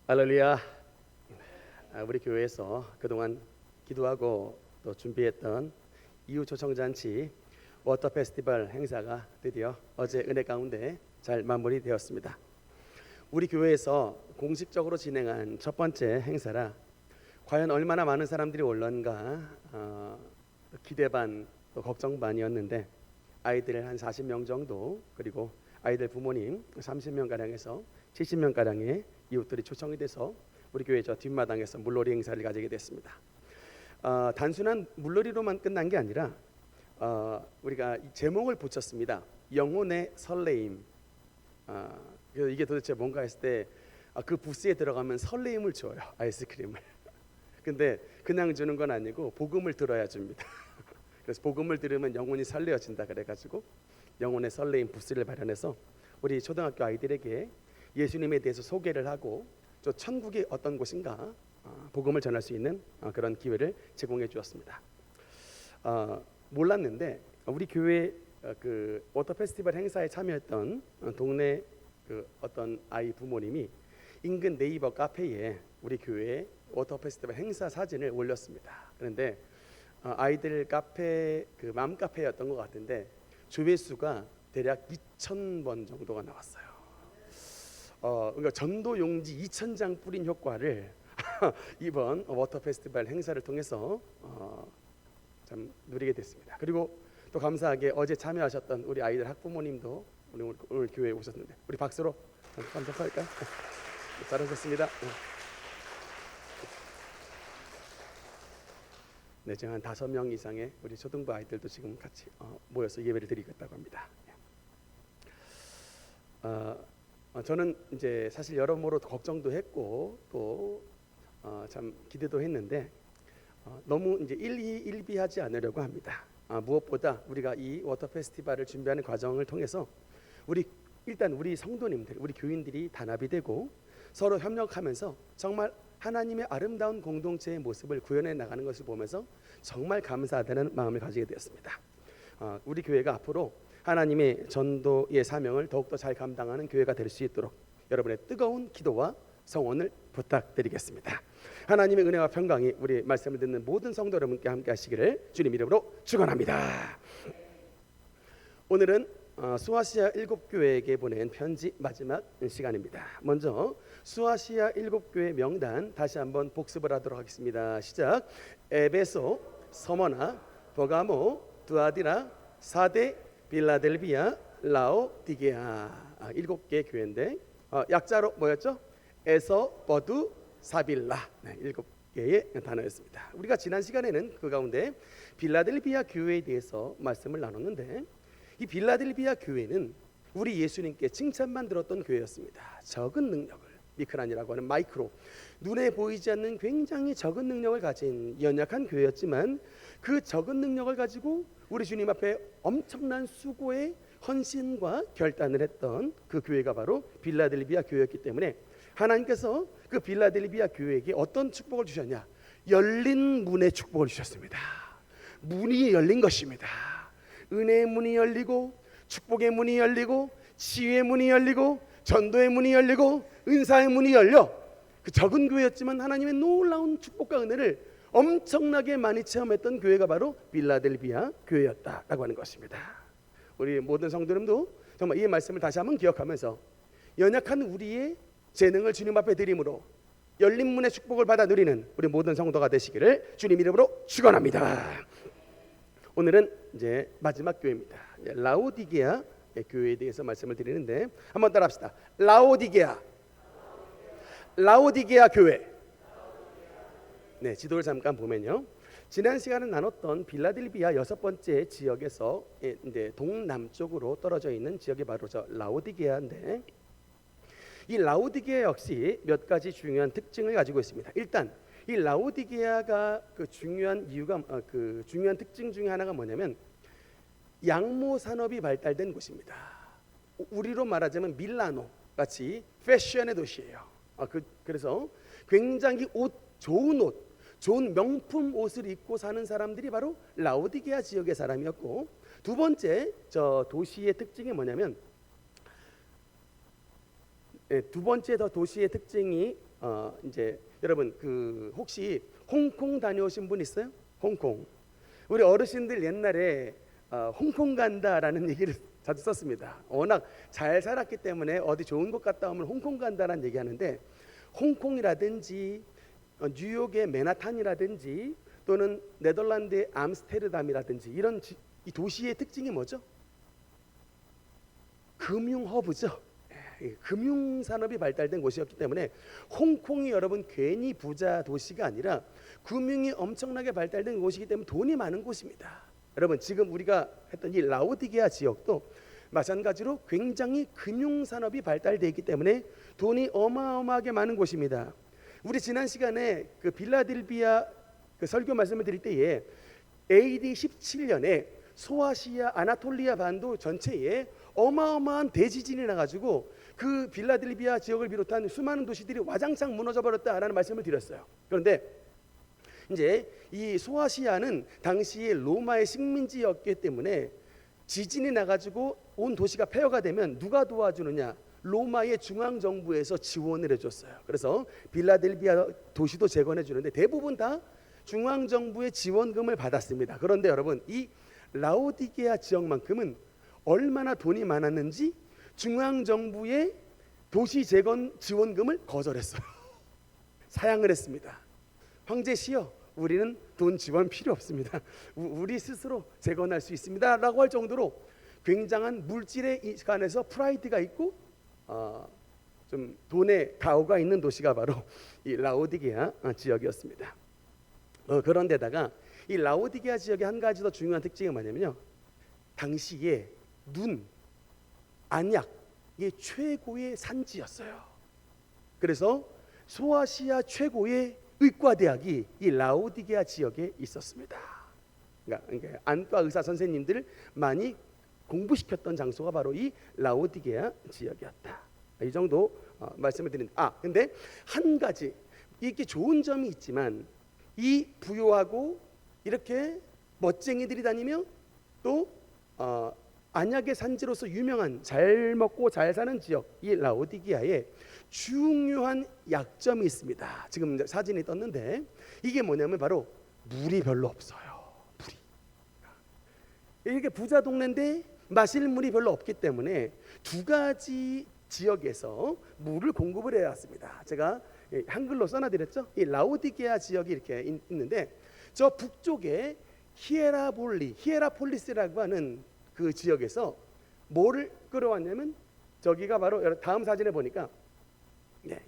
할렐루야. 우리 교회에서 그동안 기도하고 또 준비했던 이후 초청잔치 워터 페스티벌 행사가 드디어 어제 은혜 가운데 잘 마무리되었습니다. 우리 교회에서 공식적으로 진행한 첫 번째 행사라 과연 얼마나 많은 사람들이 올런가 기대 반 또 걱정 반이었는데 아이들 한 40명 정도 그리고 아이들 부모님 30명 가량에서 70명 가량의 이웃들이 초청이 돼서 우리 교회 저 뒷마당에서 물놀이 행사를 가지게 됐습니다. 단순한 물놀이로만 끝난 게 아니라 우리가 이 제목을 붙였습니다. 영혼의 설레임. 그래서 이게 도대체 뭔가 했을 때 그 부스에 들어가면 설레임을 줘요. 아이스크림을. 근데 그냥 주는 건 아니고 복음을 들어야 줍니다. 그래서 복음을 들으면 영혼이 설레어진다 그래가지고 영혼의 설레임 부스를 마련해서 우리 초등학교 아이들에게 예수님에 대해서 소개를 하고 또 천국이 어떤 곳인가 복음을 전할 수 있는 그런 기회를 제공해 주었습니다. 몰랐는데 우리 교회 그 워터 페스티벌 행사에 참여했던 동네 그 어떤 아이 부모님이 인근 네이버 카페에 우리 교회 워터 페스티벌 행사 사진을 올렸습니다. 그런데 아이들 카페 그 맘 카페였던 것 같은데 조회수가 대략 2,000번 정도가 나왔어요. 그러니까 전도 용지 2,000장 뿌린 효과를 이번 워터 페스티벌 행사를 통해서 참 누리게 됐습니다. 그리고 또 감사하게 어제 참여하셨던 우리 아이들 학부모님도 오늘 교회에 오셨는데 우리 박수로 감사할까요? 잘하셨습니다. 네, 지금 한 5명 이상의 우리 초등부 아이들도 지금 같이 모여서 예배를 드리겠다고 합니다. 저는 이제 사실 여러모로 걱정도 했고 또 참 기대도 했는데 너무 이제 일비하지 않으려고 합니다. 무엇보다 우리가 이 워터 페스티벌을 준비하는 과정을 통해서 일단 우리 성도님들, 우리 교인들이 단합이 되고 서로 협력하면서 정말 하나님의 아름다운 공동체의 모습을 구현해 나가는 것을 보면서 정말 감사하다는 마음을 가지게 되었습니다. 우리 교회가 앞으로 하나님의 전도의 사명을 더욱더 잘 감당하는 교회가 될 수 있도록 여러분의 뜨거운 기도와 성원을 부탁드리겠습니다. 하나님의 은혜와 평강이 우리 말씀을 듣는 모든 성도 여러분께 함께 하시기를 주님 이름으로 축원합니다. 오늘은 수아시아 7교회에게 보낸 편지 마지막 시간입니다. 먼저 수아시아 7교회 명단 다시 한번 복습을 하도록 하겠습니다. 시작. 에베소, 서머나, 버가모, 두아디라, 사데, 빌라델비아, 라오디게아 7개 교회인데 약자로 뭐였죠? 에서, 버두, 사빌라 7개의 단어였습니다. 우리가 지난 시간에는 그 가운데 빌라델비아 교회에 대해서 말씀을 나눴는데 이 빌라델비아 교회는 우리 예수님께 칭찬만 들었던 교회였습니다. 적은 능력을 미크란이라고 하는 마이크로 눈에 보이지 않는 굉장히 적은 능력을 가진 연약한 교회였지만 그 적은 능력을 가지고 우리 주님 앞에 엄청난 수고의 헌신과 결단을 했던 그 교회가 바로 빌라델비아 교회였기 때문에 하나님께서 그 빌라델비아 교회에게 어떤 축복을 주셨냐? 열린 문의 축복을 주셨습니다. 문이 열린 것입니다. 은혜의 문이 열리고 축복의 문이 열리고 치유의 문이 열리고 전도의 문이 열리고 은사의 문이 열려 그 적은 교회였지만 하나님의 놀라운 축복과 은혜를 엄청나게 많이 체험했던 교회가 바로 빌라델비아 교회였다라고 하는 것입니다. 우리 모든 성도님도 정말 이 말씀을 다시 한번 기억하면서 연약한 우리의 재능을 주님 앞에 드림으로 열린 문의 축복을 받아 누리는 우리 모든 성도가 되시기를 주님 이름으로 축원합니다. 오늘은 이제 마지막 교회입니다. 라오디게아 교회에 대해서 말씀을 드리는데 한번 따라합시다. 라오디게아 교회. 네, 지도를 잠깐 보면요. 지난 시간에 나눴던 빌라델비아 6번째 지역에서 이제 동남쪽으로 떨어져 있는 지역이 바로 저 라오디게아인데 이 라오디게아 역시 몇 가지 중요한 특징을 가지고 있습니다. 일단 이 라오디게아가 그 중요한 이유가 그 중요한 특징 중에 하나가 뭐냐면 양모 산업이 발달된 곳입니다. 우리로 말하자면 밀라노 같이 패션의 도시예요. 그래서 굉장히 좋은 명품 옷을 입고 사는 사람들이 바로 라오디게아 지역의 사람이었고 두 번째 저 도시의 특징이 뭐냐면 두 번째 더 도시의 특징이 이제 여러분 그 혹시 홍콩 다녀오신 분 있어요? 홍콩. 우리 어르신들 옛날에 홍콩 간다라는 얘기를 자주 썼습니다. 워낙 잘 살았기 때문에 어디 좋은 곳 갔다 오면 홍콩 간다라는 얘기하는데 홍콩이라든지 뉴욕의 맨하탄이라든지 또는 네덜란드의 암스테르담이라든지 이런 이 도시의 특징이 뭐죠? 금융 허브죠. 금융 산업이 발달된 곳이었기 때문에 홍콩이 여러분 괜히 부자 도시가 아니라 금융이 엄청나게 발달된 곳이기 때문에 돈이 많은 곳입니다. 여러분 지금 우리가 했던 이 라오디게아 지역도 마찬가지로 굉장히 금융 산업이 발달되어 있기 때문에 돈이 어마어마하게 많은 곳입니다. 우리 지난 시간에 그 빌라델비아 그 설교 말씀을 드릴 때에 AD 17년에 소아시아 아나톨리아 반도 전체에 어마어마한 대지진이 나가지고 그 빌라델비아 지역을 비롯한 수많은 도시들이 와장창 무너져 버렸다라는 말씀을 드렸어요. 그런데 이제 이 소아시아는 당시에 로마의 식민지였기 때문에 지진이 나가지고 온 도시가 폐허가 되면 누가 도와주느냐? 로마의 중앙정부에서 지원을 해줬어요. 그래서 빌라델비아 도시도 재건해 주는데 대부분 다 중앙정부의 지원금을 받았습니다. 그런데 여러분 이 라오디게아 지역만큼은 얼마나 돈이 많았는지 중앙정부의 도시 재건 지원금을 거절했어요. 사양을 했습니다. 황제시여, 우리는 돈 지원 필요 없습니다. 우리 스스로 재건할 수 있습니다 라고 할 정도로 굉장한 물질에 관해서 프라이드가 있고 좀 돈의 가오가 있는 도시가 바로 이 라오디게아 지역이었습니다. 그런데다가 이 라오디게아 지역의 한 가지 더 중요한 특징이 뭐냐면요, 당시에 눈, 안약의 최고의 산지였어요. 그래서 소아시아 최고의 의과대학이 이 라오디게아 지역에 있었습니다. 그러니까 안과 의사 선생님들을 많이 공부시켰던 장소가 바로 이 라오디게아 지역이었다. 이 정도 말씀을 드립니다. 근데 한 가지 이렇게 좋은 점이 있지만 이 부유하고 이렇게 멋쟁이들이 다니며 또 안약의 산지로서 유명한 잘 먹고 잘 사는 지역 이 라오디게아에 중요한 약점이 있습니다. 지금 사진이 떴는데 이게 뭐냐면 바로 물이 별로 없어요. 물이. 이게 부자 동네인데 마실 물이 별로 없기 때문에 두 가지 지역에서 물을 공급을 해왔습니다. 제가 한글로 써놔드렸죠. 이 라오디게아 지역이 이렇게 있는데 저 북쪽에 히에라폴리스라고 하는 그 지역에서 뭐를 끌어왔냐면 저기가 바로 다음 사진에 보니까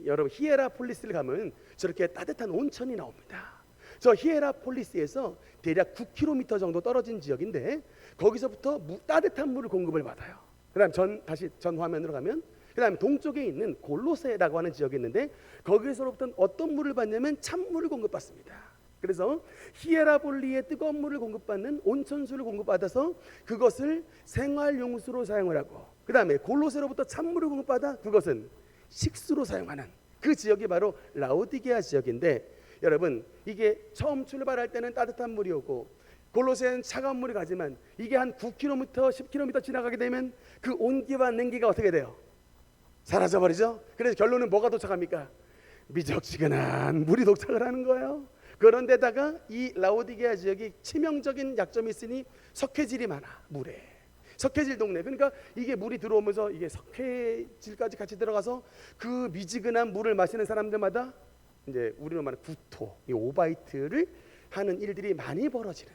여러분 히에라폴리스를 가면 저렇게 따뜻한 온천이 나옵니다. 저 히에라폴리스에서 대략 9km 정도 떨어진 지역인데 거기서부터 따뜻한 물을 공급을 받아요. 그다음 다시 전 화면으로 가면 그다음에 동쪽에 있는 골로세라고 하는 지역이 있는데 거기서부터 어떤 물을 받냐면 찬물을 공급받습니다. 그래서 히에라폴리에 뜨거운 물을 공급받는 온천수를 공급받아서 그것을 생활용수로 사용을 하고 그다음에 골로세로부터 찬물을 공급받아 그것은 식수로 사용하는 그 지역이 바로 라오디게아 지역인데 여러분 이게 처음 출발할 때는 따뜻한 물이 오고 골로새는 차가운 물이 가지만 이게 한 9km, 10km 지나가게 되면 그 온기와 냉기가 어떻게 돼요? 사라져버리죠. 그래서 결론은 뭐가 도착합니까? 미적지근한 물이 도착을 하는 거예요. 그런데다가 이 라오디게아 지역이 치명적인 약점이 있으니 석회질이 많아. 물에 석회질 동네. 그러니까 이게 물이 들어오면서 이게 석회질까지 같이 들어가서 그 미지근한 물을 마시는 사람들마다 이제 우리로 말하는 구토, 이 오바이트를 하는 일들이 많이 벌어지는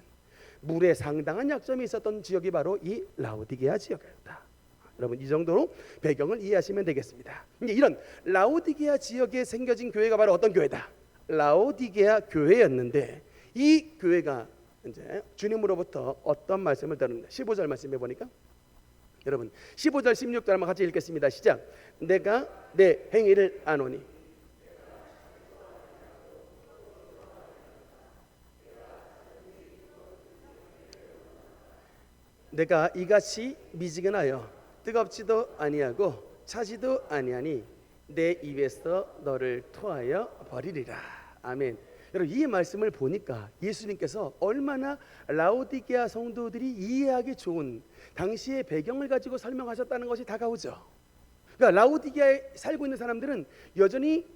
물에 상당한 약점이 있었던 지역이 바로 이 라오디게아 지역이었다. 여러분 이 정도로 배경을 이해하시면 되겠습니다. 이제 이런 라오디게아 지역에 생겨진 교회가 바로 어떤 교회다? 라오디게아 교회였는데 이 교회가 이제 주님으로부터 어떤 말씀을 들었는데 15절 말씀해 보니까 여러분 15절 16절 한번 같이 읽겠습니다. 시작. 내가 내 행위를 아노니 내가 이같이 미지근하여 뜨겁지도 아니하고 차지도 아니하니 내 입에서 너를 토하여 버리리라. 아멘. 여러분 이 말씀을 보니까 예수님께서 얼마나 라오디게아 성도들이 이해하기 좋은 당시의 배경을 가지고 설명하셨다는 것이 다가오죠. 그러니까 라오디게아에 살고 있는 사람들은 여전히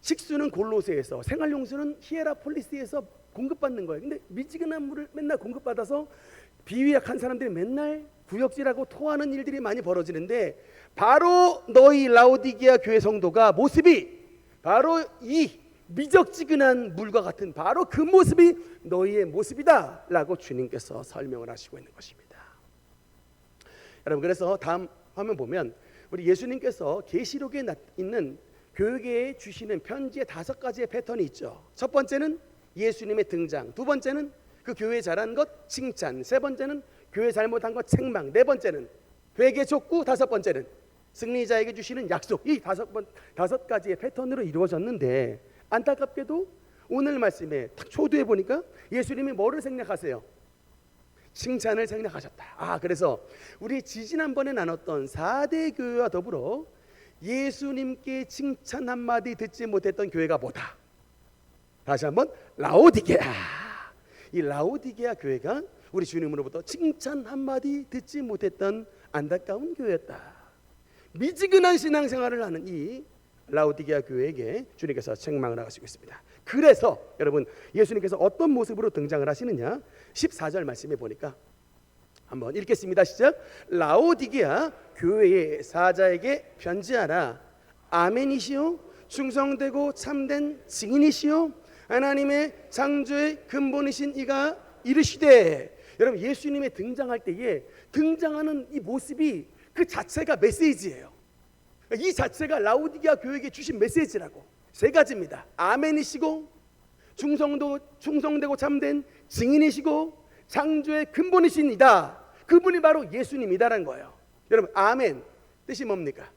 식수는 골로새에서, 생활용수는 히에라폴리스에서 공급받는 거예요. 근데 미지근한 물을 맨날 공급받아서 비위약한 사람들이 맨날 구역질하고 토하는 일들이 많이 벌어지는데, 바로 너희 라오디게아 교회 성도가 모습이 바로 이 미적지근한 물과 같은 바로 그 모습이 너희의 모습이다 라고 주님께서 설명을 하시고 있는 것입니다. 여러분, 그래서 다음 화면 보면 우리 예수님께서 계시록에 있는 교회에 주시는 편지의 5가지의 패턴이 있죠. 첫 번째는 예수님의 등장, 두 번째는 그 교회 잘한 것 칭찬, 세 번째는 교회 잘못한 것 책망, 네 번째는 회개 촉구, 다섯 번째는 승리자에게 주시는 약속. 이 5가지의 패턴으로 이루어졌는데, 안타깝게도 오늘 말씀에 딱 초두에 보니까 예수님이 뭐를 생략하세요? 칭찬을 생략하셨다. 그래서 우리 지지난번에 나눴던 4대 교회와 더불어 예수님께 칭찬 한마디 듣지 못했던 교회가 뭐다? 다시 한번, 라오디게아. 이 라오디게아 교회가 우리 주님으로부터 칭찬 한마디 듣지 못했던 안타까운 교회였다. 미지근한 신앙생활을 하는 이 라오디게아 교회에게 주님께서 책망을 하시고 있습니다. 그래서 여러분, 예수님께서 어떤 모습으로 등장을 하시느냐, 14절 말씀에 보니까 한번 읽겠습니다. 시작. 라오디게아 교회의 사자에게 편지하라. 아멘이시오, 충성되고 참된 증인이시오, 하나님의 창조의 근본이신 이가 이르시되. 여러분, 예수님의 등장할 때에 등장하는 이 모습이 그 자체가 메시지예요. 이 자체가 라오디게아 교회에게 주신 메시지라고. 3가지입니다. 아멘이시고, 충성되고 참된 증인이시고, 창조의 근본이신 이다. 그분이 바로 예수님이다라는 거예요. 여러분, 아멘 뜻이 뭡니까?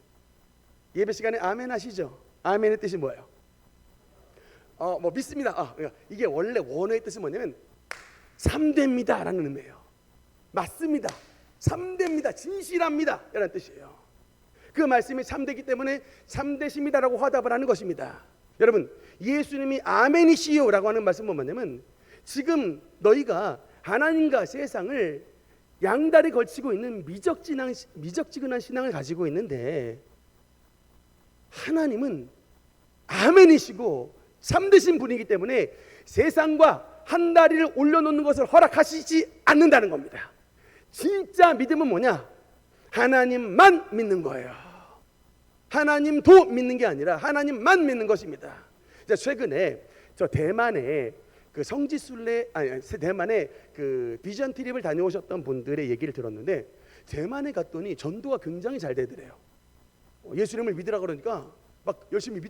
예배 시간에 아멘 하시죠? 아멘의 뜻이 뭐예요? 믿습니다. 이게 원래 원어의 뜻이 뭐냐면 참됩니다 라는 의미예요. 맞습니다, 참됩니다, 진실합니다 이라는 뜻이에요. 그 말씀이 참되기 때문에 참되십니다 라고 화답을 하는 것입니다. 여러분, 예수님이 아멘이시요 라고 하는 말씀은 뭐냐면, 지금 너희가 하나님과 세상을 양다리 걸치고 있는 미적지근한 신앙을 가지고 있는데, 하나님은 아멘이시고 참되신 분이기 때문에 세상과 한 다리를 올려놓는 것을 허락하시지 않는다는 겁니다. 진짜 믿음은 뭐냐? 하나님만 믿는 거예요. 하나님도 믿는 게 아니라 하나님만 믿는 것입니다. 최근에 저 대만의 그 대만의 그 비전 트립을 다녀오셨던 분들의 얘기를 들었는데, 대만에 갔더니 전도가 굉장히 잘 되더래요. 예수님을 믿으라 그러니까 막 열심히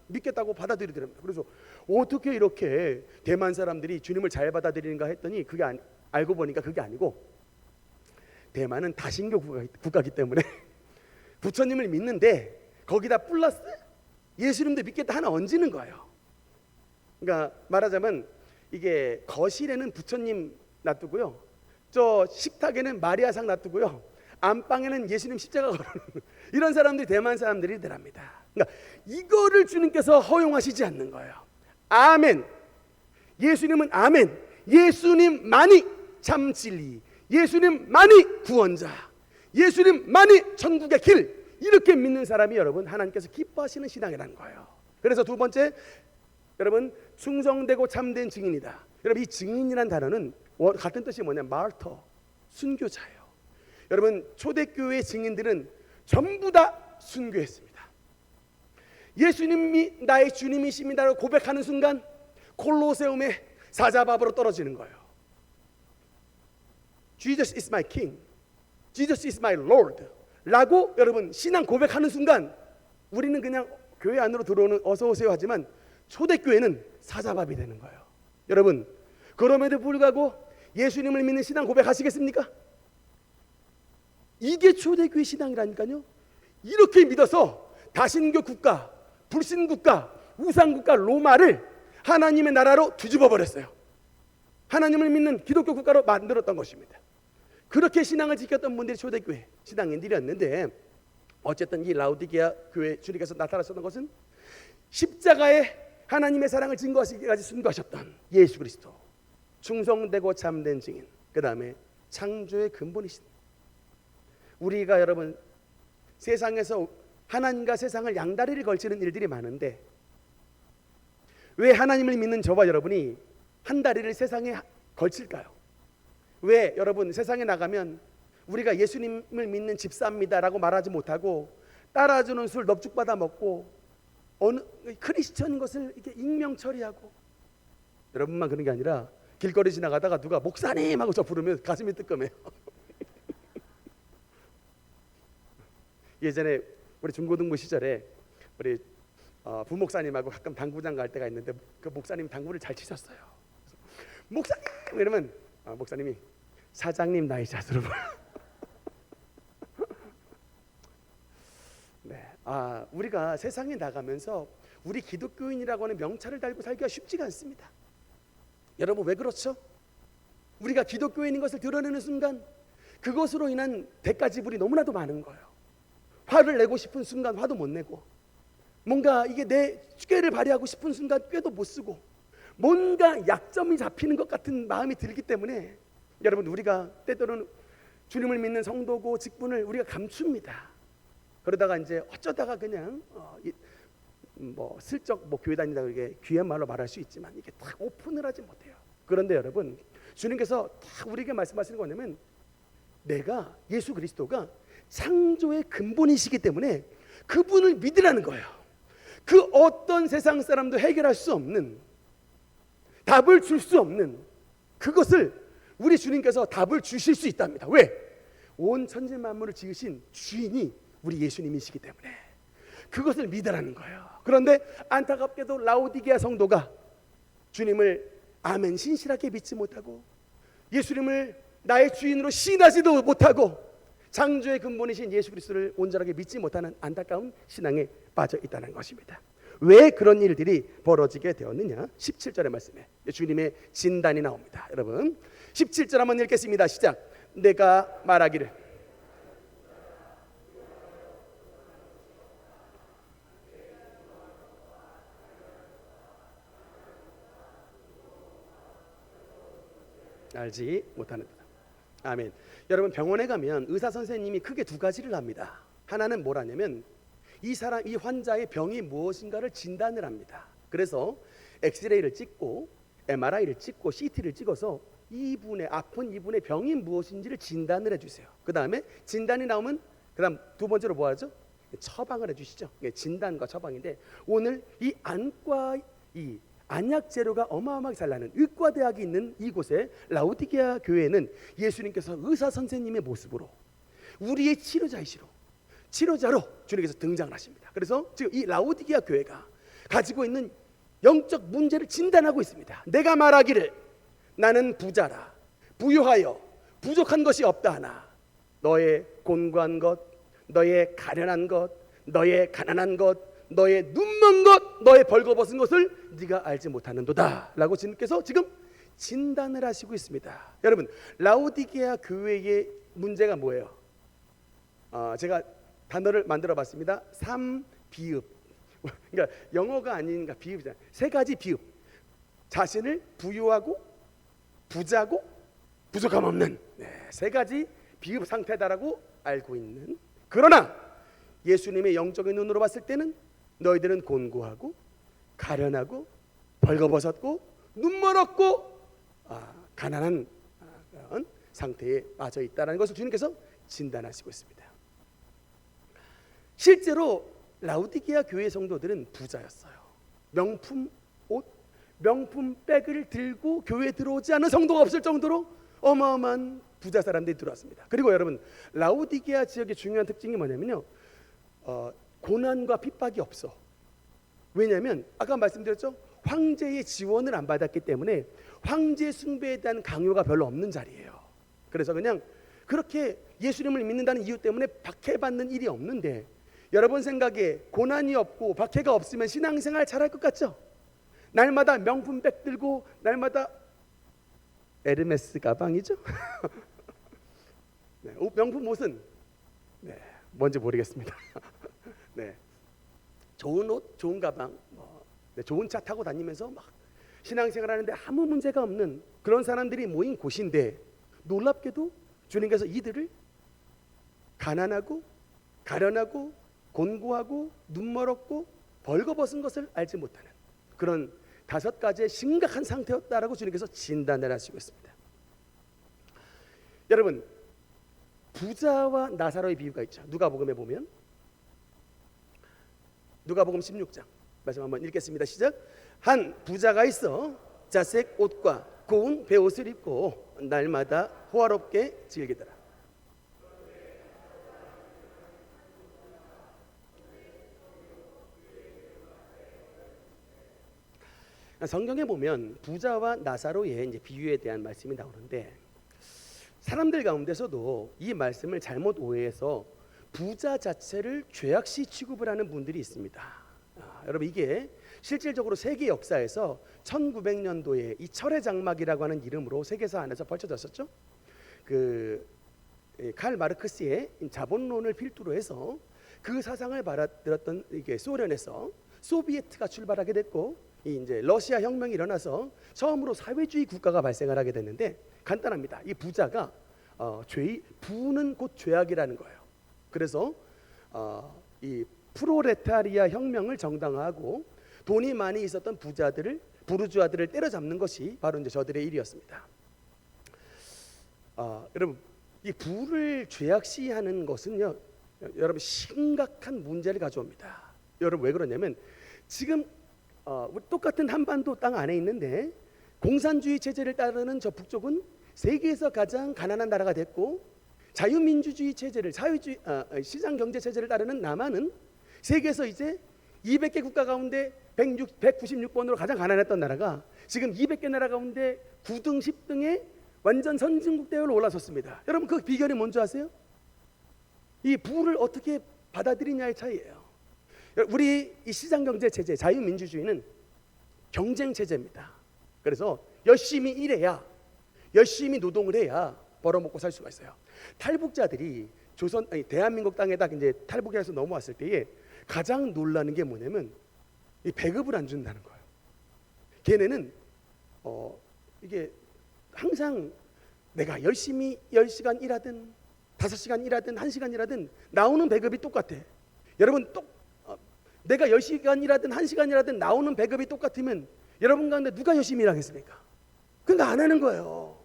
믿겠다고 받아들이더랍니다. 그래서 어떻게 이렇게 대만 사람들이 주님을 잘 받아들이는가 했더니, 그게 알고 보니까 그게 아니고, 대만은 다신교 국가이기 때문에 부처님을 믿는데 거기다 플러스 예수님도 믿겠다 하나 얹는 거예요. 그러니까 말하자면, 이게 거실에는 부처님 놔두고요, 저 식탁에는 마리아상 놔두고요, 안방에는 예수님 십자가 걸어놓는 이런 사람들이 대만 사람들이더랍니다. 그러니까 이거를 주님께서 허용하시지 않는 거예요. 아멘. 예수님은 아멘. 예수님만이 참 진리, 예수님만이 구원자, 예수님만이 천국의 길, 이렇게 믿는 사람이 여러분 하나님께서 기뻐하시는 신앙이라는 거예요. 그래서 두 번째, 여러분, 충성되고 참된 증인이다. 여러분, 이 증인이라는 단어는 같은 뜻이 뭐냐? 마르터, 순교자예요. 여러분, 초대교회 증인들은 전부 다 순교했습니다. 예수님이 나의 주님이십니다라고 고백하는 순간 콜로세움에 사자밥으로 떨어지는 거예요. Jesus is my king, Jesus is my Lord 라고 여러분 신앙 고백하는 순간, 우리는 그냥 교회 안으로 들어오는 어서 오세요 하지만 초대교회는 사자밥이 되는 거예요. 여러분, 그럼에도 불구하고 예수님을 믿는 신앙 고백하시겠습니까? 이게 초대교회 신앙이라니까요. 이렇게 믿어서 다신교 국가, 불신 국가, 우상 국가 로마를 하나님의 나라로 뒤집어 버렸어요. 하나님을 믿는 기독교 국가로 만들었던 것입니다. 그렇게 신앙을 지켰던 분들이 초대교회 신앙인들이었는데, 어쨌든 이 라오디게아 교회 주님께서 나타나셨던 것은 십자가에 하나님의 사랑을 증거하시기까지 순교하셨던 예수 그리스도, 충성되고 참된 증인, 그 다음에 창조의 근본이신, 우리가 여러분 세상에서 하나님과 세상을 양다리를 걸치는 일들이 많은데 왜 하나님을 믿는 저와 여러분이 한 다리를 세상에 걸칠까요? 왜 여러분 세상에 나가면 우리가 예수님을 믿는 집사입니다라고 말하지 못하고 따라주는 술 넙죽받아 먹고 어느 크리스천인 것을 이렇게 익명 처리하고, 여러분만 그런 게 아니라 길거리 지나가다가 누가 목사님 하고 저 부르면 가슴이 뜨끔해요. 예전에 우리 중고등부 시절에 우리 부목사님하고 가끔 당구장 갈 때가 있는데 그 목사님 당구를 잘 치셨어요. 목사님 이러면 목사님이 사장님 나이 자수로 네, 우리가 세상에 나가면서 우리 기독교인이라고 하는 명찰을 달고 살기가 쉽지가 않습니다. 여러분 왜 그렇죠? 우리가 기독교인인 것을 드러내는 순간 그것으로 인한 대가 지불이 너무나도 많은 거예요. 화를 내고 싶은 순간 화도 못 내고, 뭔가 이게 내 꾀를 발휘하고 싶은 순간 꾀도 못 쓰고, 뭔가 약점이 잡히는 것 같은 마음이 들기 때문에 여러분 우리가 때때로는 주님을 믿는 성도고 직분을 우리가 감춥니다. 그러다가 이제 어쩌다가 그냥 뭐 슬쩍 뭐 교회 다닌다 이게 귀한 말로 말할 수 있지만 이게 딱 오픈을 하지 못해요. 그런데 여러분 주님께서 딱 우리에게 말씀하시는 거냐면 내가 예수 그리스도가 창조의 근본이시기 때문에 그분을 믿으라는 거예요. 그 어떤 세상 사람도 해결할 수 없는, 답을 줄 수 없는 그것을 우리 주님께서 답을 주실 수 있답니다. 왜? 온 천지 만물을 지으신 주인이 우리 예수님이시기 때문에 그것을 믿으라는 거예요. 그런데 안타깝게도 라오디게아 성도가 주님을 아멘 신실하게 믿지 못하고 예수님을 나의 주인으로 시인하지도 못하고 창조의 근본이신 예수 그리스도를 온전하게 믿지 못하는 안타까운 신앙에 빠져 있다는 것입니다. 왜 그런 일들이 벌어지게 되었느냐? 17절의 말씀에 주님의 진단이 나옵니다. 여러분 17절 한번 읽겠습니다. 시작. 내가 말하기를 알지 못하는 다. 아멘. 여러분 병원에 가면 의사 선생님이 크게 두 가지를 합니다. 하나는 뭘 하냐면 이 환자의 병이 무엇인가를 진단을 합니다. 그래서 엑스레이를 찍고 MRI를 찍고 CT를 찍어서 아픈 이분의 병이 무엇인지를 진단을 해주세요. 그 다음에 진단이 나오면 그다음 두 번째로 뭐 하죠? 처방을 해주시죠. 진단과 처방인데 오늘 이 안과 이 안약 재료가 어마어마하게 잘 나는 의과대학이 있는 이곳에 라오디게아 교회는 예수님께서 의사 선생님의 모습으로 우리의 치료자로 주님께서 등장을 하십니다. 그래서 지금 이 라오디게아 교회가 가지고 있는 영적 문제를 진단하고 있습니다. 내가 말하기를 나는 부자라 부유하여 부족한 것이 없다 하나 너의 곤고한 것, 너의 가련한 것, 너의 가난한 것, 너의 눈먼 것, 너의 벌거벗은 것을 네가 알지 못하는도다 라고 주님께서 지금 진단을 하시고 있습니다. 여러분 라오디게아 교회의 문제가 뭐예요? 제가 단어를 만들어 봤습니다. 3비읍. 그러니까 영어가 아닌 비읍이잖아요. 세 가지 비읍. 자신을 부유하고 부자고 부족함 없는 세 가지 비읍 상태다라고 알고 있는, 그러나 예수님의 영적인 눈으로 봤을 때는 너희들은 곤고하고 가련하고 벌거벗었고 눈멀었고 가난한 그런 상태에 빠져 있다는 것을 주님께서 진단하시고 있습니다. 실제로 라오디게아 교회 성도들은 부자였어요. 명품 옷, 명품 백을 들고 교회에 들어오지 않은 성도가 없을 정도로 어마어마한 부자 사람들이 들어왔습니다. 그리고 여러분 라오디게아 지역의 중요한 특징이 뭐냐면요, 고난과 핍박이 없어. 왜냐하면 아까 말씀드렸죠, 황제의 지원을 안 받았기 때문에 황제 숭배에 대한 강요가 별로 없는 자리예요. 그래서 그냥 그렇게 예수님을 믿는다는 이유 때문에 박해받는 일이 없는데, 여러분 생각에 고난이 없고 박해가 없으면 신앙생활 잘할 것 같죠? 날마다 명품백 들고 날마다 에르메스 가방이죠? 네, 명품 옷은 뭔지 모르겠습니다. 좋은 옷, 좋은 가방, 좋은 차 타고 다니면서 막 신앙생활 하는데 아무 문제가 없는 그런 사람들이 모인 곳인데, 놀랍게도 주님께서 이들을 가난하고 가련하고 곤고하고 눈멀었고 벌거벗은 것을 알지 못하는 그런 5가지의 심각한 상태였다라고 주님께서 진단을 하시고 있습니다. 여러분, 부자와 나사로의 비유가 있죠. 누가복음에 보면 누가복음 16장 말씀 한번 읽겠습니다. 시작. 한 부자가 있어 자색 옷과 고운 베옷을 입고 날마다 호화롭게 즐기더라. 성경에 보면 부자와 나사로의 이제 비유에 대한 말씀이 나오는데, 사람들 가운데서도 이 말씀을 잘못 오해해서 부자 자체를 죄악시 취급을 하는 분들이 있습니다. 여러분, 이게 실질적으로 세계 역사에서 1900년도에 이 철의 장막이라고 하는 이름으로 세계사 안에서 벌쳐졌었죠. 칼 마르크스의 자본론을 필두로 해서 그 사상을 받아들였던 이게 소련에서 소비에트가 출발하게 됐고, 이제 러시아 혁명이 일어나서 처음으로 사회주의 국가가 발생을 하게 됐는데, 간단합니다. 이 부자가 부는 곧 죄악이라는 거예요. 그래서 이 프로레타리아 혁명을 정당화하고 돈이 많이 있었던 부르주아들을 때려잡는 것이 바로 이제 저들의 일이었습니다. 여러분, 이 부를 죄악시하는 것은요, 여러분 심각한 문제를 가져옵니다. 여러분, 왜 그러냐면 지금 똑같은 한반도 땅 안에 있는데 공산주의 체제를 따르는 저 북쪽은 세계에서 가장 가난한 나라가 됐고, 자유민주주의 체제를 시장 경제 체제를 따르는 남한은 세계에서 이제 200개 국가 가운데 196번으로 가장 가난했던 나라가 지금 200개 나라 가운데 9등 10등에 완전 선진국 대열로 올라섰습니다. 여러분, 그 비결이 뭔지 아세요? 이 부를 어떻게 받아들이냐의 차이예요. 우리 이 시장 경제 체제, 자유민주주의는 경쟁 체제입니다. 그래서 열심히 일해야, 열심히 노동을 해야 벌어먹고 살 수가 있어요. 탈북자들이 대한민국 땅에다 이제 탈북해서 넘어왔을 때에 가장 놀라는 게 뭐냐면 이 배급을 안 준다는 거예요. 걔네는 이게 항상 내가 열심히 10시간 일하든 5시간 일하든 1시간 일하든 나오는 배급이 똑같아. 여러분, 내가 10시간 일하든 1시간 일하든 나오는 배급이 똑같으면 여러분 가운데 누가 열심히 일하겠습니까? 그러니까 안 하는 거예요.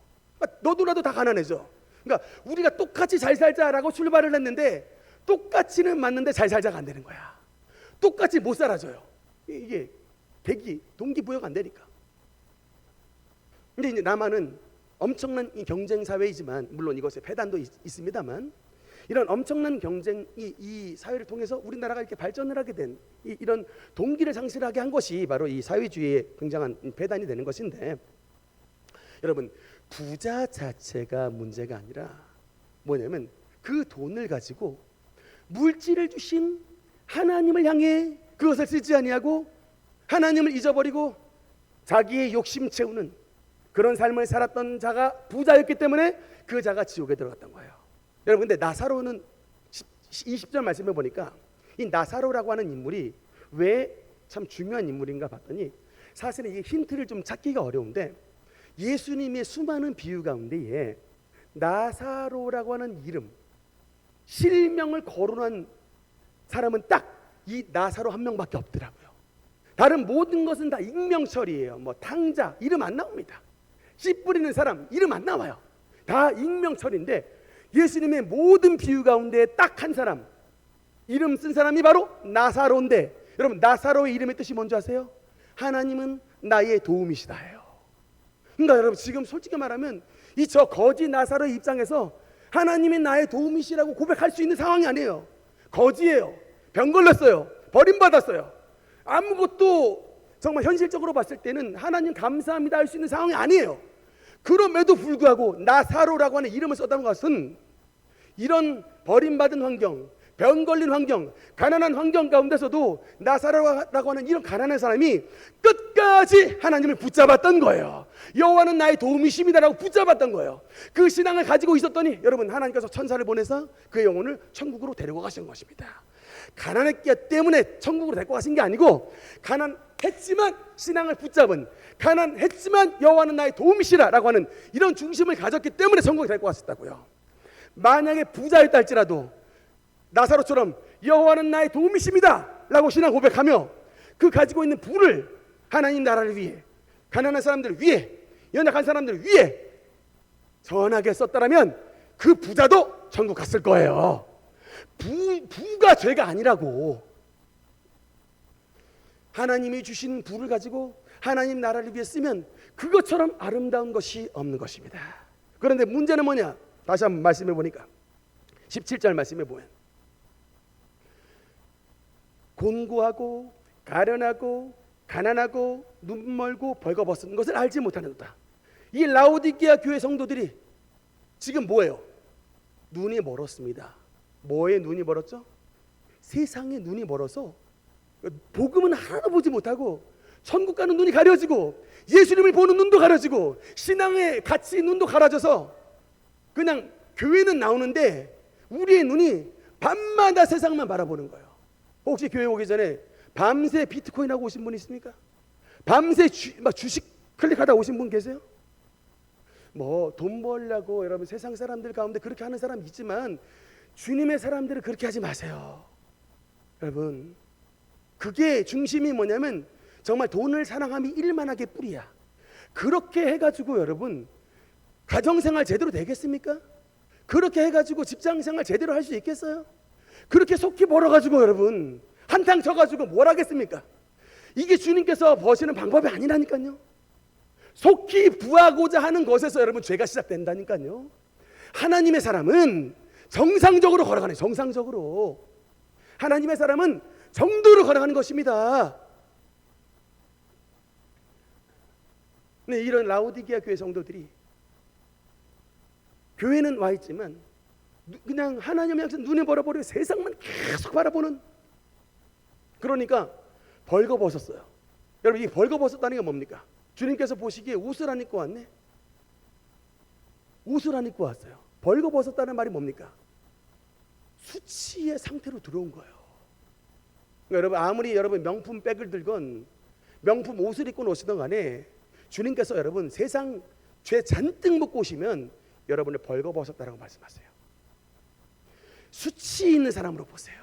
너도 나도 다 가난해져. 그러니까 우리가 똑같이 잘 살자라고 출발을 했는데 똑같이는 맞는데 잘 살자가 안 되는 거야. 똑같이 못 살아줘요. 이게 동기부여가 안 되니까. 근데 이제 남한은 엄청난 이 경쟁 사회이지만, 물론 이것에 폐단도 있습니다만, 이런 엄청난 경쟁이 이 사회를 통해서 우리나라가 이렇게 발전을 하게 된 이런 동기를 상실하게 한 것이 바로 이 사회주의의 굉장한 폐단이 되는 것인데, 여러분, 부자 자체가 문제가 아니라 뭐냐면 그 돈을 가지고 물질을 주신 하나님을 향해 그것을 쓰지 아니하고 하나님을 잊어버리고 자기의 욕심 채우는 그런 삶을 살았던 자가 부자였기 때문에 그 자가 지옥에 들어갔던 거예요. 여러분, 근데 나사로는 20절 말씀해 보니까 이 나사로라고 하는 인물이 왜 참 중요한 인물인가 봤더니, 사실은 이 힌트를 좀 찾기가 어려운데 예수님의 수많은 비유 가운데에 나사로라고 하는 이름, 실명을 거론한 사람은 딱 이 나사로 한 명밖에 없더라고요. 다른 모든 것은 다 익명처리예요. 뭐 탕자 이름 안 나옵니다. 씨 뿌리는 사람 이름 안 나와요. 다 익명처리인데 예수님의 모든 비유 가운데 딱 한 사람 이름 쓴 사람이 바로 나사로인데, 여러분, 나사로의 이름의 뜻이 뭔지 아세요? 하나님은 나의 도움이시다예요. 그러니까 여러분, 지금 솔직히 말하면 이 저 거지 나사로의 입장에서 하나님이 나의 도움이시라고 고백할 수 있는 상황이 아니에요. 거지예요. 병 걸렸어요. 버림받았어요. 아무것도 정말 현실적으로 봤을 때는 하나님 감사합니다 할 수 있는 상황이 아니에요. 그럼에도 불구하고 나사로라고 하는 이름을 썼다는 것은 이런 버림받은 환경, 병 걸린 환경, 가난한 환경 가운데서도 나사로라고 하는 이런 가난한 사람이 끝까지 하나님을 붙잡았던 거예요. 여호와는 나의 도움이십니다라고 붙잡았던 거예요. 그 신앙을 가지고 있었더니 여러분, 하나님께서 천사를 보내서 그의 영혼을 천국으로 데리고 가신 것입니다. 가난했기 때문에 천국으로 데리고 가신 게 아니고, 가난했지만 신앙을 붙잡은, 가난했지만 여호와는 나의 도움이시라라고 하는 이런 중심을 가졌기 때문에 천국에 데리고 갔었다고요. 만약에 부자였다 할지라도 나사로처럼 여호와는 나의 도움이십니다 라고 신앙 고백하며 그 가지고 있는 부를 하나님 나라를 위해, 가난한 사람들을 위해, 연약한 사람들을 위해 선하게 썼다라면 그 부자도 천국 갔을 거예요. 부가 죄가 아니라고. 하나님이 주신 부를 가지고 하나님 나라를 위해 쓰면 그것처럼 아름다운 것이 없는 것입니다. 그런데 문제는 뭐냐? 다시 한번 말씀해 보니까 17절 말씀해 보면 곤고하고 가련하고 가난하고 눈멀고 벌거벗은 것을 알지 못하는도다. 이 라오디게아 교회 성도들이 지금 뭐예요? 눈이 멀었습니다. 뭐에 눈이 멀었죠? 세상에 눈이 멀어서 복음은 하나도 보지 못하고 천국 가는 눈이 가려지고 예수님을 보는 눈도 가려지고 신앙의 가치 눈도 가려져서 그냥 교회는 나오는데 우리의 눈이 밤마다 세상만 바라보는 거예요. 혹시 교회 오기 전에 밤새 비트코인 하고 오신 분 있습니까? 밤새 주식 클릭하다 오신 분 계세요? 뭐 돈 벌려고 여러분 세상 사람들 가운데 그렇게 하는 사람 있지만 주님의 사람들은 그렇게 하지 마세요. 여러분 그게 중심이 뭐냐면 정말 돈을 사랑함이 일만하게 뿌리야. 그렇게 해가지고 여러분 가정생활 제대로 되겠습니까? 그렇게 해가지고 직장생활 제대로 할 수 있겠어요? 그렇게 속히 벌어가지고 여러분 한탕 쳐가지고 뭘 하겠습니까? 이게 주님께서 버시는 방법이 아니라니까요. 속히 부하고자 하는 것에서 여러분 죄가 시작된다니까요. 하나님의 사람은 정상적으로 걸어가는, 정상적으로 하나님의 사람은 정도로 걸어가는 것입니다. 네, 이런 라오디게아 교회 성도들이 교회는 와 있지만 그냥 하나님의 약속 눈에 벌어버리고 세상만 계속 바라보는, 그러니까 벌거벗었어요. 여러분 이 벌거벗었다는 게 뭡니까? 주님께서 보시기에 옷을 안 입고 왔네? 옷을 안 입고 왔어요. 벌거벗었다는 말이 뭡니까? 수치의 상태로 들어온 거예요. 그러니까 여러분 아무리 여러분 명품 백을 들건 명품 옷을 입고 오시던 간에 주님께서 여러분 세상 죄 잔뜩 묻고 오시면 여러분을 벌거벗었다라고 말씀하세요. 수치 있는 사람으로 보세요.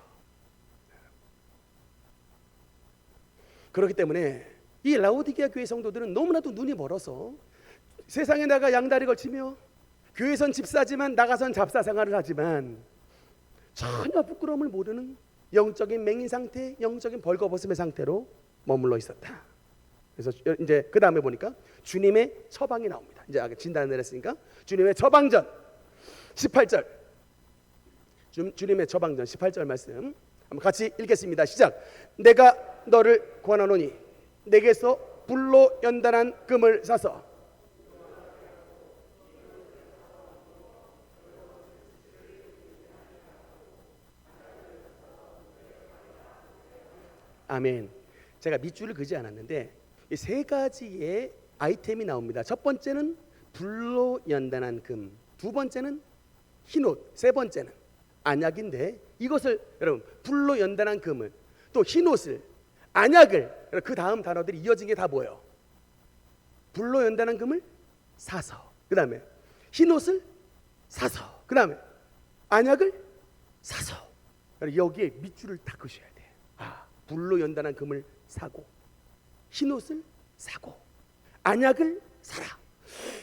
그렇기 때문에 이 라오디게아 교회 성도들은 너무나도 눈이 멀어서 세상에 나가 양다리 걸치며 교회선 집사지만 나가선 잡사 생활을 하지만 전혀 부끄러움을 모르는 영적인 맹인 상태, 영적인 벌거벗음의 상태로 머물러 있었다. 그래서 이제 그 다음에 보니까 주님의 처방이 나옵니다. 이제 아까 진단을 내렸으니까 주님의 처방전 18절, 주님의 처방전 18절 말씀 한번 같이 읽겠습니다. 시작. 내가 너를 권하노니 내게서 불로 연단한 금을 사서 아멘. 제가 밑줄을 그지 않았는데 이 세 가지의 아이템이 나옵니다. 첫 번째는 불로 연단한 금, 두 번째는 흰옷, 세 번째는 안약인데 이것을 여러분 불로 연단한 금을 또 흰옷을 안약을 그 다음 단어들이 이어진 게 다 뭐예요? 불로 연단한 금을 사서, 그 다음에 흰옷을 사서, 그 다음에 안약을 사서. 여기에 밑줄을 다 그으셔야 돼. 불로 연단한 금을 사고 흰옷을 사고 안약을 사라.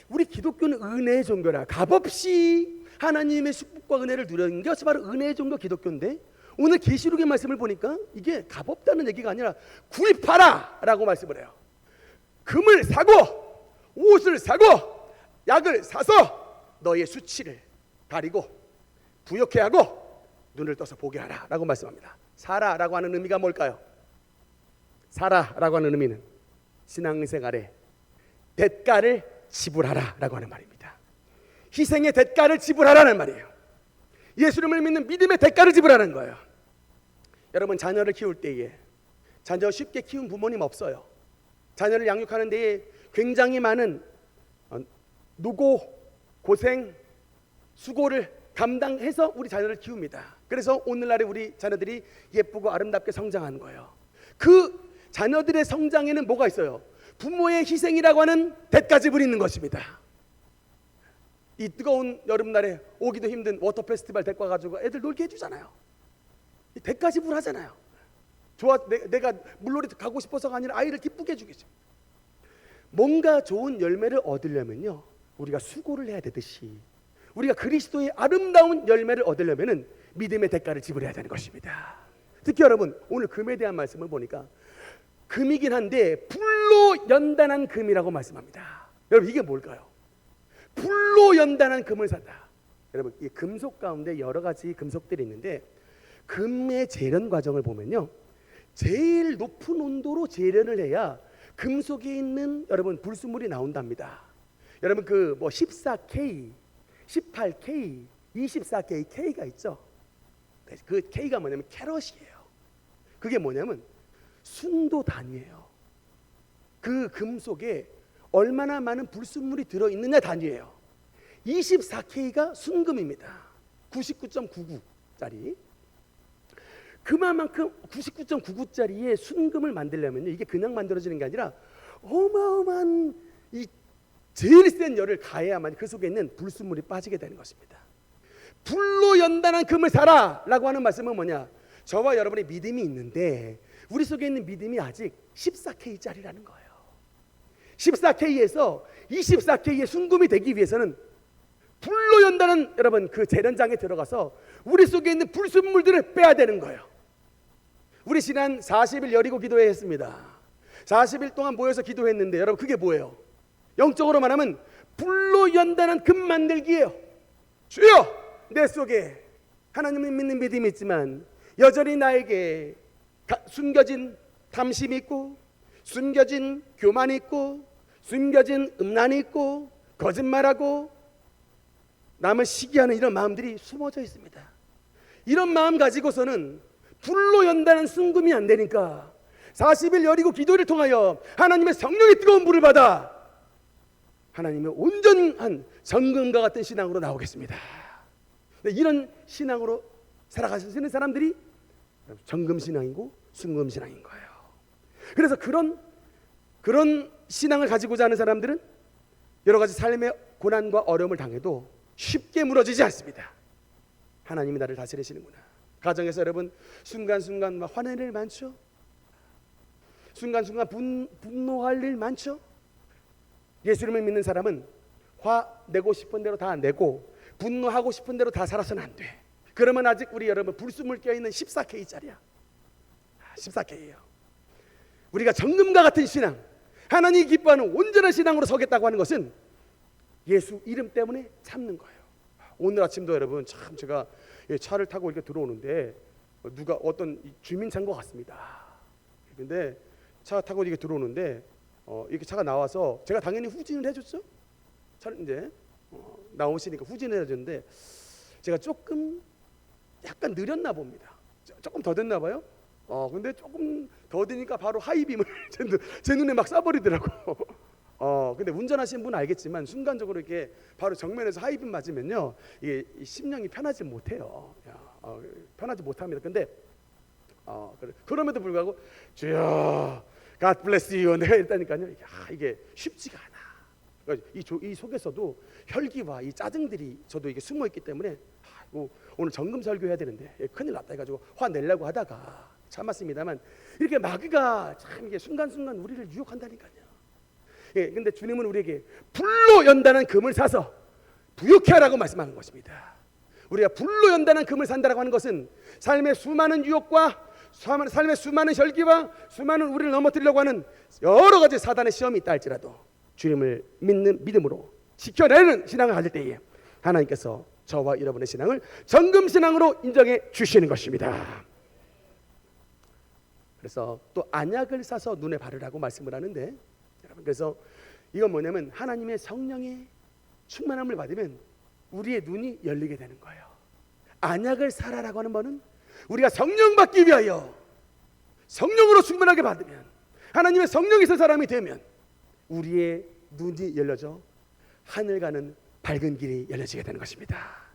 우리 기독교는 은혜의 종교라. 값없이 하나님의 축복과 은혜를 누리는 게 바로 은혜의 종교 기독교인데 오늘 계시록의 말씀을 보니까 이게 값없다는 얘기가 아니라 구입하라 라고 말씀을 해요. 금을 사고 옷을 사고 약을 사서 너의 수치를 가리고 부욕해 하고 눈을 떠서 보게 하라 라고 말씀합니다. 사라라고 하는 의미가 뭘까요? 사라라고 하는 의미는 신앙생활에 대가를 지불하라라고 하는 말입니다. 희생의 대가를 지불하라는 말이에요. 예수님을 믿는 믿음의 대가를 지불하는 거예요. 여러분 자녀를 키울 때에 자녀 쉽게 키운 부모님 없어요. 자녀를 양육하는 데에 굉장히 많은 노고, 고생, 수고를 감당해서 우리 자녀를 키웁니다. 그래서 오늘날에 우리 자녀들이 예쁘고 아름답게 성장하는 거예요. 그 자녀들의 성장에는 뭐가 있어요? 부모의 희생이라고 하는 대가 지불이 있는 것입니다. 이 뜨거운 여름날에 오기도 힘든 워터 페스티벌 데리고 와가지고 애들 놀게 해주잖아요. 대가지불하잖아요. 내가 물놀이 가고 싶어서가 아니라 아이를 기쁘게 해주겠죠. 뭔가 좋은 열매를 얻으려면요, 우리가 수고를 해야 되듯이 우리가 그리스도의 아름다운 열매를 얻으려면은 믿음의 대가를 지불해야 되는 것입니다. 특히 여러분, 오늘 금에 대한 말씀을 보니까 금이긴 한데 불로 연단한 금이라고 말씀합니다. 여러분, 이게 뭘까요? 불로 연단한 금을 산다. 여러분, 이 금속 가운데 여러 가지 금속들이 있는데 금의 재련 과정을 보면요, 제일 높은 온도로 재련을 해야 금속에 있는 여러분 불순물이 나온답니다. 여러분, 그 뭐 14K, 18K, 24K, K가 있죠. 그 K가 뭐냐면 캐럿이에요. 그게 뭐냐면 순도 단위예요. 그 금속에 얼마나 많은 불순물이 들어있느냐 단위예요. 24K가 순금입니다. 99.99짜리. 그만큼 99.99짜리의 순금을 만들려면요, 이게 그냥 만들어지는 게 아니라 어마어마한 이 제일 센 열을 가해야만 그 속에 있는 불순물이 빠지게 되는 것입니다. 불로 연단한 금을 사라 라고 하는 말씀은 뭐냐, 저와 여러분의 믿음이 있는데 우리 속에 있는 믿음이 아직 14K짜리라는 거예요. 14K에서 24K의 순금이 되기 위해서는 불로 연단한 여러분 그 재련장에 들어가서 우리 속에 있는 불순물들을 빼야 되는 거예요. 우리 지난 40일 여리고 기도회 했습니다. 40일 동안 모여서 기도했는데 여러분, 그게 뭐예요? 영적으로 말하면 불로 연단한 금 만들기예요. 주여, 내 속에 하나님을 믿는 믿음이 있지만 여전히 나에게 숨겨진 탐심이 있고, 숨겨진 교만이 있고, 숨겨진 음란이 있고, 거짓말하고 남을 시기하는 이런 마음들이 숨어져 있습니다. 이런 마음 가지고서는 불로 연단한 순금이 안 되니까 40일 여리고 기도를 통하여 하나님의 성령의 뜨거운 불을 받아 하나님의 온전한 정금과 같은 신앙으로 나오겠습니다. 이런 신앙으로 살아가시는 사람들이 정금 신앙이고 순금 신앙인 거예요. 그래서 그런 신앙을 가지고자 하는 사람들은 여러 가지 삶의 고난과 어려움을 당해도 쉽게 무너지지 않습니다. 하나님이 나를 다스리시는구나. 가정에서 여러분 순간순간 화낼 일 많죠. 순간순간 분노할 일 많죠. 예수님을 믿는 사람은 화 내고 싶은 대로 다 내고 분노하고 싶은 대로 다 살아서는 안 돼. 그러면 아직 우리 여러분 불순물 껴있는 14K짜리야. 14K예요. 우리가 정금과 같은 신앙, 하나님이 기뻐하는 온전한 신앙으로 서겠다고 하는 것은 예수 이름 때문에 참는 거예요. 오늘 아침도 여러분 참 제가 차를 타고 이렇게 들어오는데 누가 어떤 주민차인 것 같습니다. 근데 차 타고 이렇게 들어오는데 이렇게 차가 나와서 제가 당연히 후진을 해줬죠. 차를 이제 나오시니까 후진을 해줬는데 제가 조금 약간 느렸나 봅니다. 조금 더 됐나 봐요. 근데 조금 더 되니까 바로 하이빔을 제 눈에 막 쏴버리더라고. 근데 운전하시는 분은 알겠지만 순간적으로 이렇게 바로 정면에서 하이빔 맞으면요, 이게 심령이 편하지 못해요. 편하지 못합니다. 근데 그럼에도 불구하고 주여, God bless you 내가 했다니까요. 이게 쉽지가 않아. 그러니까 이 속에서도 혈기와 이 짜증들이 저도 이게 숨어 있기 때문에 오늘 정금 설교해야 되는데 큰일 났다 해가지고 화 내려고 하다가 참았습니다만 이렇게 마귀가 참 이게 순간순간 우리를 유혹한다니까요. 근데 주님은 우리에게 불로 연단한 금을 사서 부욕해 하라고 말씀하는 것입니다. 우리가 불로 연단한 금을 산다라고 하는 것은 삶의 수많은 유혹과 삶의 수많은 혈기와 수많은 우리를 넘어뜨리려고 하는 여러 가지 사단의 시험이 있다 할지라도 주님을 믿는 믿음으로 지켜내는 신앙을 가질 때에 하나님께서 저와 여러분의 신앙을 정금 신앙으로 인정해 주시는 것입니다. 그래서 또 안약을 사서 눈에 바르라고 말씀을 하는데, 여러분, 그래서 이건 뭐냐면 하나님의 성령의 충만함을 받으면 우리의 눈이 열리게 되는 거예요. 안약을 사라라고 하는 것은 우리가 성령 받기 위하여 성령으로 충만하게 받으면, 하나님의 성령이 있는 사람이 되면 우리의 눈이 열려져 하늘 가는 밝은 길이 열려지게 되는 것입니다.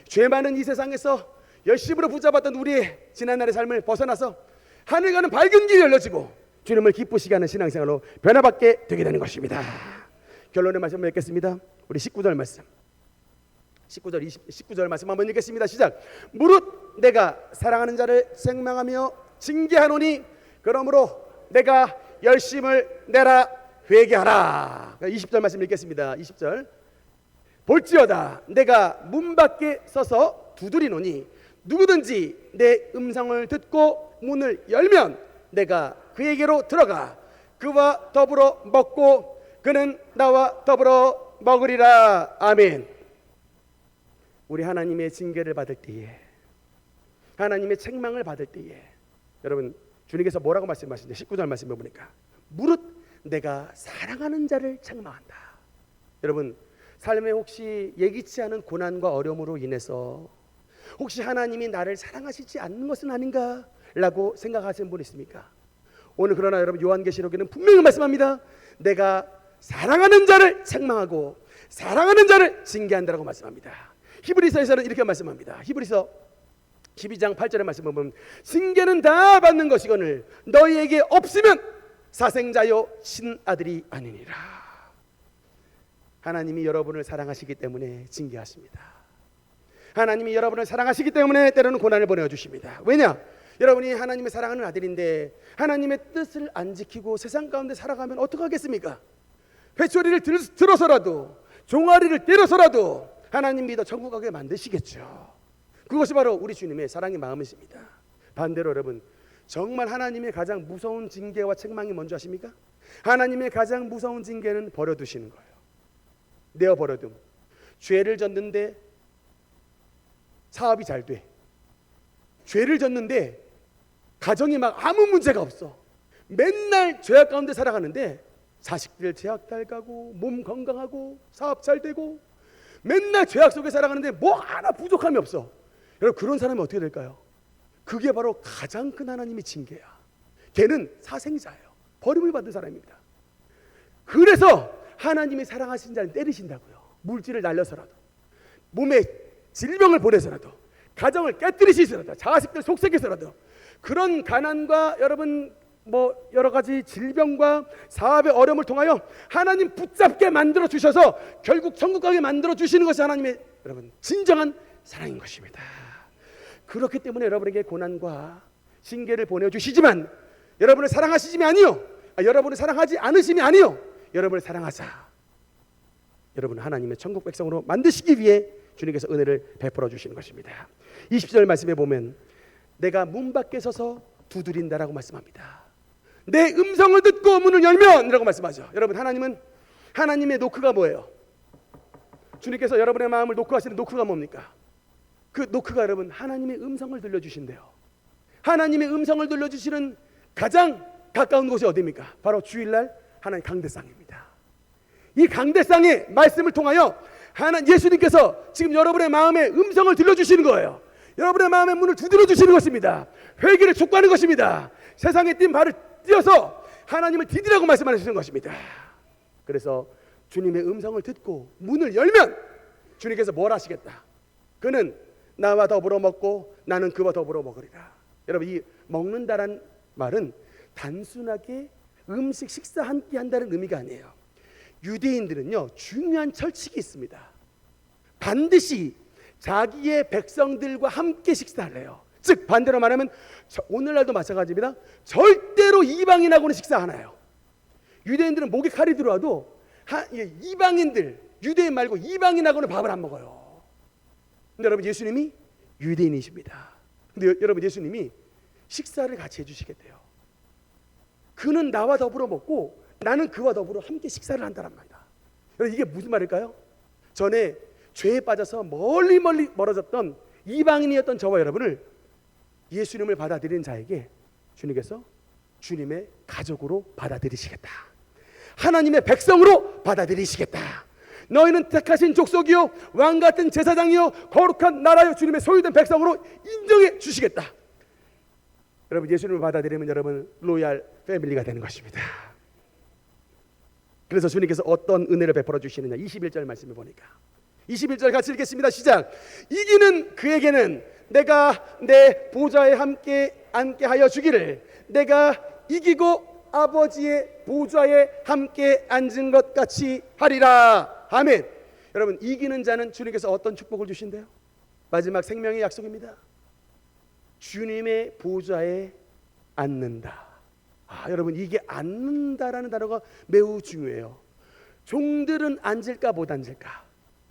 죄 많은 이 세상에서 열심으로 붙잡았던 우리의 지난날의 삶을 벗어나서 하늘 가는 밝은 길이 열려지고 주님을 기쁘시게 하는 신앙생활로 변화받게 되게 되는 것입니다. 결론의 말씀 맺겠습니다. 우리 19절 말씀 19절 말씀 한번 읽겠습니다. 시작. 무릇 내가 사랑하는 자를 책망하며 징계하노니 그러므로 내가 열심을 내라 회개하라. 20절 말씀 읽겠습니다. 20절. 볼지어다 내가 문 밖에 서서 두드리노니 누구든지 내 음성을 듣고 문을 열면 내가 그에게로 들어가 그와 더불어 먹고 그는 나와 더불어 먹으리라. 아멘. 우리 하나님의 징계를 받을 때에, 하나님의 책망을 받을 때에 여러분 주님께서 뭐라고 말씀하시는지 19절 말씀을 보니까 무릇 내가 사랑하는 자를 책망한다. 여러분 삶에 혹시 예기치 않은 고난과 어려움으로 인해서 혹시 하나님이 나를 사랑하시지 않는 것은 아닌가 라고 생각하시는 분 있습니까? 오늘 그러나 여러분 요한계시록에는 분명히 말씀합니다. 내가 사랑하는 자를 책망하고 사랑하는 자를 징계한다라고 말씀합니다. 히브리서에서는 이렇게 말씀합니다. 히브리서 12장 8절의 말씀을 보면 징계는 다 받는 것이거늘 너희에게 없으면 사생자요 신아들이 아니니라. 하나님이 여러분을 사랑하시기 때문에 징계하십니다. 하나님이 여러분을 사랑하시기 때문에 때로는 고난을 보내주십니다. 왜냐? 여러분이 하나님의 사랑하는 아들인데 하나님의 뜻을 안 지키고 세상 가운데 살아가면 어떡하겠습니까? 회초리를 들어서라도 종아리를 때려서라도 하나님 믿어 천국 가게 만드시겠죠. 그것이 바로 우리 주님의 사랑의 마음이십니다. 반대로 여러분 정말 하나님의 가장 무서운 징계와 책망이 뭔지 아십니까? 하나님의 가장 무서운 징계는 버려두시는 거예요. 내어 버려둠. 죄를 졌는데 사업이 잘 돼. 죄를 졌는데 가정이 막 아무 문제가 없어. 맨날 죄악 가운데 살아가는데 자식들 대학 잘 가고 몸 건강하고 사업 잘 되고 맨날 죄악 속에 살아가는데 뭐 하나 부족함이 없어. 여러분 그런 사람이 어떻게 될까요? 그게 바로 가장 큰 하나님의 징계야. 걔는 사생자예요. 버림을 받은 사람입니다. 그래서 하나님이 사랑하신 자를 때리신다고요. 물질을 날려서라도 몸에 질병을 보내서라도 가정을 깨뜨리시더라도 자식들 속삭여서라도 그런 가난과 여러분 뭐 여러 가지 질병과 사업의 어려움을 통하여 하나님 붙잡게 만들어 주셔서 결국 천국 가게 만들어 주시는 것이 하나님의 여러분 진정한 사랑인 것입니다. 그렇기 때문에 여러분에게 고난과 징계를 보내주시지만 여러분을 사랑하시심이 아니요, 여러분을 사랑하지 않으심이 아니요, 여러분을 사랑하사 여러분을 하나님의 천국 백성으로 만드시기 위해 주님께서 은혜를 베풀어 주시는 것입니다. 20절 말씀에 보면 내가 문 밖에 서서 두드린다라고 말씀합니다. 내 음성을 듣고 문을 열면 이라고 말씀하죠. 여러분 하나님은 하나님의 노크가 뭐예요? 주님께서 여러분의 마음을 노크하시는 노크가 뭡니까? 그 노크가 여러분 하나님의 음성을 들려주신대요. 하나님의 음성을 들려주시는 가장 가까운 곳이 어디입니까? 바로 주일날 하나님 강대상입니다. 이 강대상의 말씀을 통하여 예수님께서 지금 여러분의 마음에 음성을 들려주시는 거예요. 여러분의 마음의 문을 두드려 주시는 것입니다. 회개를 촉구하는 것입니다. 세상에 뛴 발을 띄어서 하나님을 디디라고 말씀하시는 것입니다. 그래서 주님의 음성을 듣고 문을 열면 주님께서 뭘 하시겠다? 그는 나와 더불어 먹고 나는 그와 더불어 먹으리라. 여러분 이 먹는다란 말은 단순하게 음식 식사 한 끼 한다는 의미가 아니에요. 유대인들은요 중요한 철칙이 있습니다. 반드시 자기의 백성들과 함께 식사를 해요. 즉 반대로 말하면 오늘날도 마찬가지입니다. 절대로 이방인하고는 식사 안 해요. 유대인들은 목에 칼이 들어와도 이방인들, 유대인 말고 이방인하고는 밥을 안 먹어요. 근데 여러분 예수님이 유대인이십니다. 근데 여러분 예수님이 식사를 같이 해주시겠대요. 그는 나와 더불어 먹고 나는 그와 더불어 함께 식사를 한다란 말이다. 여러분 이게 무슨 말일까요? 전에 죄에 빠져서 멀리 멀어졌던 이방인이었던 저와 여러분을 예수님을 받아들이는 자에게 주님께서 주님의 가족으로 받아들이시겠다. 하나님의 백성으로 받아들이시겠다. 너희는 택하신 족속이요 왕같은 제사장이요 거룩한 나라요 주님의 소유된 백성으로 인정해 주시겠다. 여러분 예수님을 받아들이면 여러분 로얄 패밀리가 되는 것입니다. 그래서 주님께서 어떤 은혜를 베풀어 주시느냐 21절 말씀을 보니까 21절 같이 읽겠습니다. 시작. 이기는 그에게는 내가 내 보좌에 함께 앉게 하여 주기를 내가 이기고 아버지의 보좌에 함께 앉은 것 같이 하리라. 아멘. 여러분, 이기는 자는 주님께서 어떤 축복을 주신대요? 마지막 생명의 약속입니다. 주님의 보좌에 앉는다. 여러분, 이게 앉는다라는 단어가 매우 중요해요. 종들은 앉을까 못 앉을까?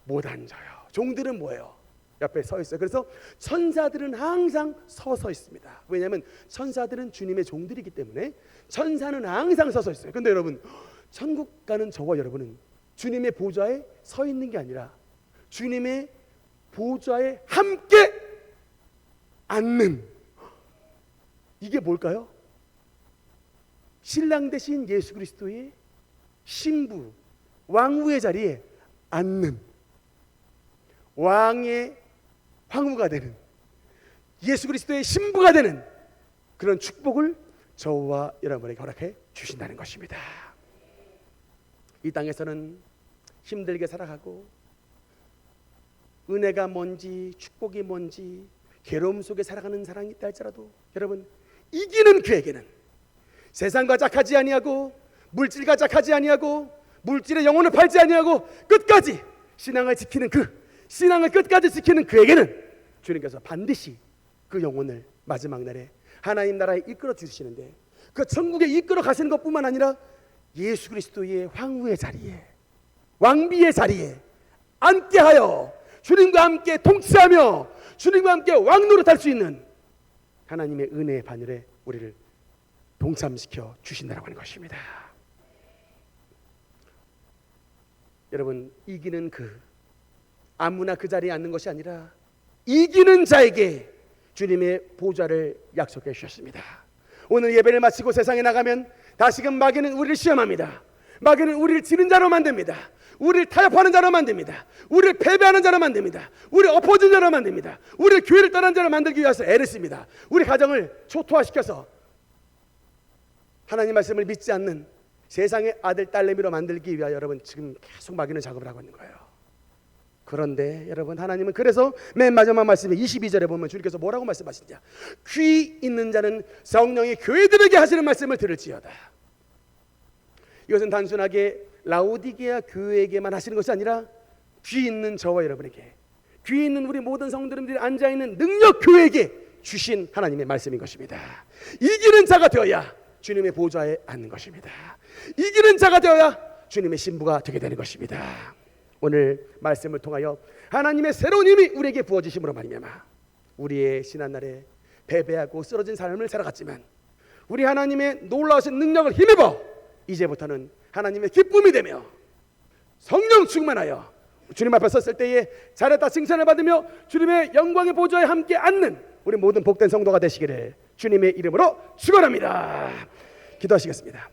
못 앉아요. 종들은 뭐예요? 옆에 서 있어요. 그래서 천사들은 항상 서서 있습니다. 왜냐하면 천사들은 주님의 종들이기 때문에 천사는 항상 서서 있어요. 그런데 여러분, 천국 가는 저와 여러분은 주님의 보좌에 서 있는 게 아니라 주님의 보좌에 함께 앉는, 이게 뭘까요? 신랑 대신 예수 그리스도의 신부, 왕후의 자리에 앉는, 왕의 황후가 되는, 예수 그리스도의 신부가 되는 그런 축복을 저와 여러분에게 허락해 주신다는 것입니다. 이 땅에서는 힘들게 살아가고 은혜가 뭔지 축복이 뭔지 괴로움 속에 살아가는 사람이 있다 할지라도 여러분, 이기는 그에게는 세상과 작하지 아니하고 물질과 작하지 아니하고 물질의 영혼을 팔지 아니하고 끝까지 신앙을 지키는 신앙을 끝까지 지키는 그에게는 주님께서 반드시 그 영혼을 마지막 날에 하나님 나라에 이끌어 주시는데, 그 천국에 이끌어 가시는 것뿐만 아니라 예수 그리스도의 황후의 자리에, 왕비의 자리에 앉게하여 주님과 함께 통치하며 주님과 함께 왕노릇할 수 있는 하나님의 은혜의 반열에 우리를 동참시켜 주신다고 하는 것입니다. 여러분, 이기는 아무나 그 자리에 앉는 것이 아니라 이기는 자에게 주님의 보좌를 약속해 주셨습니다. 오늘 예배를 마치고 세상에 나가면 다시금 마귀는 우리를 시험합니다. 마귀는 우리를 지는 자로 만듭니다. 우리를 타협하는 자로 만듭니다. 우리를 패배하는 자로 만듭니다. 우리를 엎어진 자로 만듭니다. 우리를 교회를 떠난 자로 만들기 위해서 애를 씁니다. 우리 가정을 초토화시켜서 하나님 말씀을 믿지 않는 세상의 아들 딸내미로 만들기 위하여 여러분 지금 계속 마귀는 작업을 하고 있는 거예요. 그런데 여러분, 하나님은 그래서 맨 마지막 말씀에 22절에 보면 주님께서 뭐라고 말씀하시냐, 귀 있는 자는 성령이 교회들에게 하시는 말씀을 들을지어다. 이것은 단순하게 라오디게아 교회에게만 하시는 것이 아니라 귀 있는 저와 여러분에게, 귀 있는 우리 모든 성도님들이 앉아있는 능력 교회에게 주신 하나님의 말씀인 것입니다. 이기는 자가 되어야 주님의 보좌에 앉는 것입니다. 이기는 자가 되어야 주님의 신부가 되게 되는 것입니다. 오늘 말씀을 통하여 하나님의 새로운 힘이 우리에게 부어지심으로 말미암아 우리의 지난날에 패배하고 쓰러진 삶을 살아갔지만 우리 하나님의 놀라우신 능력을 힘입어 이제부터는 하나님의 기쁨이 되며 성령 충만하여 주님 앞에 섰을 때에 잘했다 칭찬을 받으며 주님의 영광의 보좌에 함께 앉는 우리 모든 복된 성도가 되시기를 주님의 이름으로 축원합니다. 기도하시겠습니다.